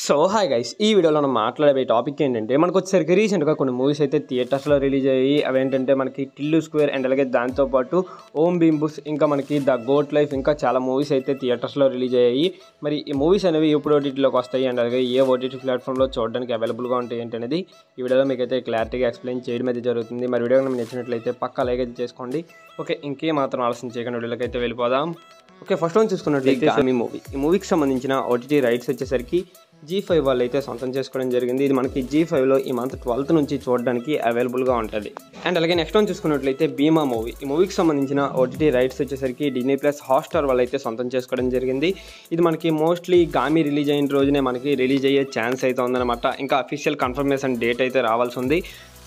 So hi guys, ఈ వీడియోలో మనం మాట్లాడే టాపిక్ ఏంటంటే మనకు వచ్చేసరికి రీసెంట్గా కొన్ని మూవీస్ అయితే థియేటర్స్లో రిలీజ్ అయ్యి అవేంటంటే మనకి టిల్లు స్క్వేర్ అండ్ అలాగే దాంతోపాటు ఓం భీమ్ బుస్ ఇంకా మనకి ద గోట్ లైఫ్ ఇంకా చాలా మూవీస్ అయితే థియేటర్స్లో రిలీజ్ అయ్యాయి. మరి ఈ మూవీస్ అనేవి ఎప్పుడు ఓటీటీలోకి వస్తాయి అండ్ అలాగే ఏ ఓటీటీ ప్లాట్ఫామ్లో చూడడానికి అవైలబుల్గా ఉంటాయి ఏంటనేది ఈ వీడియోలో మీకు అయితే క్లారిటీగా ఎక్స్ప్లెయిన్ చేయడం అయితే జరుగుతుంది. మరి వీడియో మీకు నచ్చినట్లయితే పక్కా లైక్ అయితే చేసుకోండి. ఓకే, ఇంకేం మాత్రం ఆలోచన చేయకుండా వీడియోలోకి అయితే వెళ్ళిపోదాం. ఓకే, ఫస్ట్ వన్ చూసుకున్నట్లయితే ఈ మూవీకి సంబంధించిన ఓటీటీ రైట్స్ వచ్చేసరికి G5 వాళ్ళు అయితే సొంతం చేసుకోవడం జరిగింది. ఇది మనకి G5లో ఈ మంత్ 12th నుంచి చూడడానికి అవైలబుల్గా ఉంటుంది. అండ్ అలాగే నెక్స్ట్ వన్ చూసుకున్నట్లయితే భీమా మూవీ, ఈ మూవీకి సంబంధించిన ఓటీటీ రైట్స్ వచ్చేసరికి డిజ్నీ ప్లస్ హాట్స్టార్ వాళ్ళు అయితే సొంతం చేసుకోవడం జరిగింది. ఇది మనకి మోస్ట్లీ గామి రిలీజ్ అయిన రోజునే మనకి రిలీజ్ అయ్యే ఛాన్స్ అయితే ఉందన్నమాట. ఇంకా అఫీషియల్ కన్ఫర్మేషన్ డేట్ అయితే రావాల్సి ఉంది.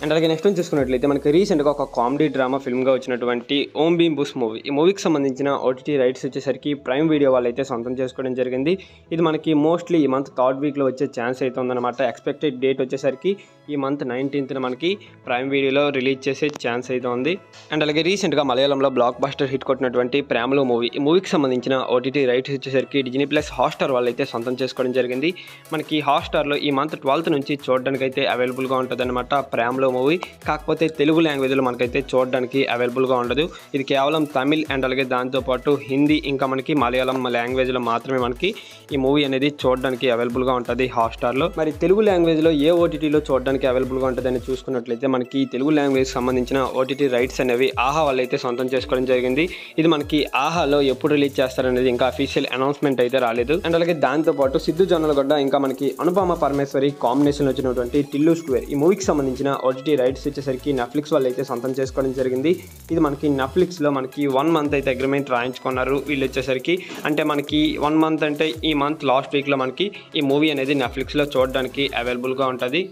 అండ్ అలాగే నెక్స్ట్ చూసుకున్నట్లయితే మనకి రీసెంట్గా ఒక కామెడీ డ్రామా ఫిల్మ్గా వచ్చినటువంటి ఓం భీమ్ బుస్ మూవీ, ఈ మూవీకి సంబంధించిన ఓటీటీ రైట్స్ వచ్చేసరికి ప్రైమ్ వీడియో వాళ్ళు అయితే సొంతం చేసుకోవడం జరిగింది. ఇది మనకి మోస్ట్లీ ఈ మంత్ థర్డ్ వీక్లో వచ్చే ఛాన్స్ అయితే ఉందన్నమాట. ఎక్స్పెక్టెడ్ డేట్ వచ్చేసరికి ఈ మంత్ 19th మనకి ప్రైమ్ వీడియోలో రిలీజ్ చేసే ఛాన్స్ అయితే ఉంది. అండ్ అలాగే రీసెంట్గా మలయాళంలో బ్లాక్ బస్టర్ హిట్ కొట్టినటువంటి ప్రేమలో మూవీ, ఈ మూవీకి సంబంధించిన ఓటీటీ రైట్స్ వచ్చేసరికి డిజ్నీ ప్లస్ హాట్స్టార్ వాళ్ళు అయితే సొంతం చేసుకోవడం జరిగింది. మనకి హాట్స్టార్లో ఈ మంత్ 12th నుంచి చూడడానికి అయితే అవైలబుల్గా ఉంటుంది అనమాట ప్రేమలో మూవీ. కాకపోతే తెలుగు లాంగ్వేజ్లో మనకైతే చూడడానికి అవైలబుల్గా ఉండదు. ఇది కేవలం తమిళ్ అండ్ అలాగే దాంతోపాటు హిందీ ఇంకా మనకి మలయాళం లాంగ్వేజ్లో మాత్రమే మనకి ఈ మూవీ అనేది చూడడానికి అవైలబుల్గా ఉంటుంది హాట్స్టార్లో. మరి తెలుగు లాంగ్వేజ్లో ఏ ఓటీటీలో చూడడానికి అవైలబుల్గా ఉంటుందని చూసుకున్నట్లయితే మనకి తెలుగు లాంగ్వేజ్ సంబంధించిన ఓటీటీ రైట్స్ అనేవి ఆహా వాళ్ళు అయితే సొంతం చేసుకోవడం జరిగింది. ఇది మనకి ఆహాలో ఎప్పుడు రిలీజ్ చేస్తారనేది ఇంకా అఫీషియల్ అనౌన్స్మెంట్ అయితే రాలేదు. అండ్ అలాగే దాంతోపాటు సిద్ధు జొన్నలగడ్డ ఇంకా మనకి అనుపమ పరమేశ్వరి కాంబినేషన్లో వచ్చినటువంటి టిల్లు స్క్వేర్, ఈ మూవీకి సంబంధించిన ఓటీటీ రైట్స్ వచ్చేసరికి నెట్ఫ్లిక్స్ వాళ్ళు అయితే సొంతం చేసుకోవడం జరిగింది. ఇది మనకి నెట్ఫ్లిక్స్లో మనకి 1 month అయితే అగ్రిమెంట్ రాయించుకున్నారు వీళ్ళు వచ్చేసరికి. అంటే మనకి 1 month అంటే ఈ మంత్ లాస్ట్ వీక్లో మనకి ఈ మూవీ అనేది నెట్ఫ్లిక్స్లో చూడడానికి అవైలబుల్గా ఉంటుంది.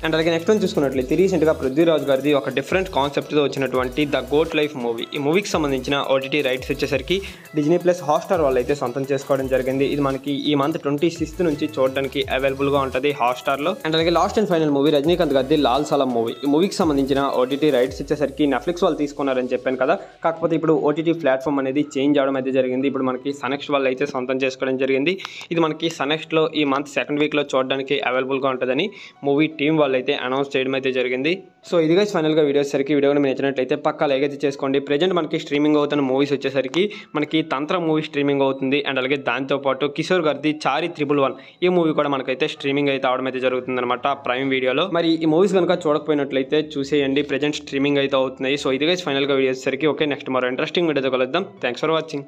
అండ్ అలాగే నెక్స్ట్ చూసుకున్నట్లయితే రీసెంట్గా పృథ్వీరాజ్ గారిది ఒక డిఫరెంట్ కాన్సెప్ట్తో వచ్చినటువంటి ద గోట్ లైఫ్ మూవీ, ఈ మూవీకి సంబంధించిన ఓటీటీ రైట్స్ వచ్చేసరికి డిజ్నీ ప్లస్ హాట్స్టార్ వాళ్ళు అయితే సొంతం చేసుకోవడం జరిగింది. ఇది మనకి ఈ మంత్ 26th నుంచి చూడడానికి అవైలబుల్గా ఉంటుంది హాట్స్టార్లో. అండ్ అలాగే last and final movie Rajinikanth గారిది లాల్ సలం మూవీ, ఈ మూవీకి సంబంధించిన ఓటీటీ రైట్స్ వచ్చేసరికి నెట్ఫ్లిక్స్ వాళ్ళు తీసుకున్నారని చెప్పాను కదా. కాకపోతే ఇప్పుడు ఓటీటీ ప్లాట్ఫామ్ అనేది చేంజ్ అవడం అయితే జరిగింది. ఇప్పుడు మనకి సనెక్స్ట్ వాళ్ళు అయితే సొంతం చేసుకోవడం జరిగింది. ఇది మనకి సనెక్స్ట్లో ఈ మంత్ 2nd వీక్లో చూడడానికి అవైలబుల్గా ఉంటుందని మూవీ టీం వాళ్ళు అయితే అనౌన్స్ చేయడం అయితే జరిగింది. సో ఇది గైస్ ఫైనల్గా వీడియో మీకు నచ్చినట్లయితే పక్కా లైక్ అయితే చేసుకోండి. ప్రెజెంట్ మనకి స్ట్రీమింగ్ అవుతున్న మూవీస్ వచ్చేసరికి మనకి తంత్ర మూవీ స్ట్రీమింగ్ అవుతుంది. అండ్ అలాగే దాంతోపాటు కిషోర్ గారిది చారి 111, ఈ మూవీ కూడా మనకైతే స్ట్రీమింగ్ అయితే అవడం అయితే జరుగుతుంది అనమాట ప్రైమ్ వీడియోలో. మరి ఈ మూవీస్ కనుక చూడకపోయినట్లయితే చూసేయండి, ప్రెజెంట్ స్ట్రీమింగ్ అయితే అవుతున్నాయి. సో ఇది గైస్ ఫైనల్గా వీడియో ఓకే, నెక్స్ట్ మరో ఇంట్రెస్టింగ్ వీడియోతో కలుద్దాం. Thanks for watching.